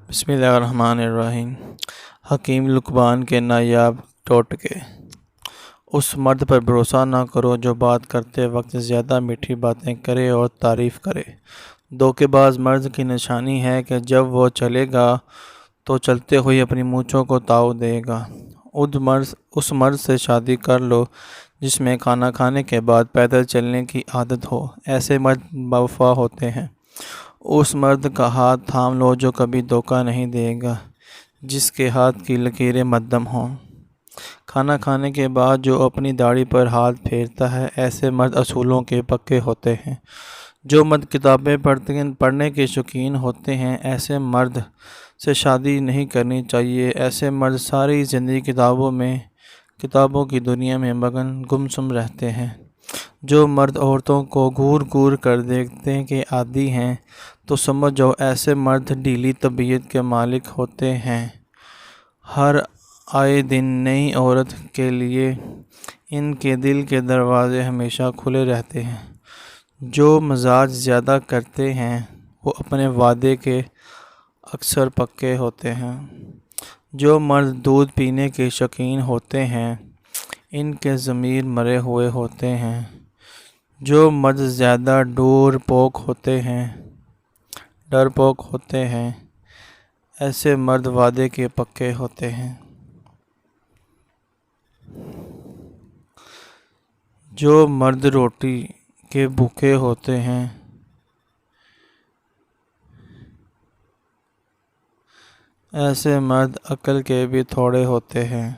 بسم اللہ الرحمن الرحیم۔ حکیم لقمان کے نایاب ٹوٹکے۔ اس مرد پر بھروسہ نہ کرو جو بات کرتے وقت زیادہ میٹھی باتیں کرے اور تعریف کرے۔ دھوکے باز مرد کی نشانی ہے کہ جب وہ چلے گا تو چلتے ہوئے اپنی مونچھوں کو تاؤ دے گا۔ اس مرد سے شادی کر لو جس میں کھانا کھانے کے بعد پیدل چلنے کی عادت ہو، ایسے مرد باوفا ہوتے ہیں۔ اس مرد کا ہاتھ تھام لو جو کبھی دھوکہ نہیں دے گا، جس کے ہاتھ کی لکیریں مدھم ہوں۔ کھانا کھانے کے بعد جو اپنی داڑھی پر ہاتھ پھیرتا ہے، ایسے مرد اصولوں کے پکے ہوتے ہیں۔ جو مرد کتابیں پڑھنے کے شوقین ہوتے ہیں، ایسے مرد سے شادی نہیں کرنی چاہیے۔ ایسے مرد ساری زندگی کتابوں کی دنیا میں گمسم رہتے ہیں۔ جو مرد عورتوں کو گھور گھور کر دیکھنے کے عادی ہیں، تو سمجھ جاؤ ایسے مرد ڈھیلی طبیعت کے مالک ہوتے ہیں۔ ہر آئے دن نئی عورت کے لیے ان کے دل کے دروازے ہمیشہ کھلے رہتے ہیں۔ جو مزاج زیادہ کرتے ہیں وہ اپنے وعدے کے اکثر پکے ہوتے ہیں۔ جو مرد دودھ پینے کے شوقین ہوتے ہیں، ان کے ضمیر مرے ہوئے ہوتے ہیں۔ جو مرد زیادہ ڈرپوک ہوتے ہیں، ایسے مرد وعدے کے پکے ہوتے ہیں۔ جو مرد روٹی کے بھوکے ہوتے ہیں، ایسے مرد عقل کے بھی تھوڑے ہوتے ہیں۔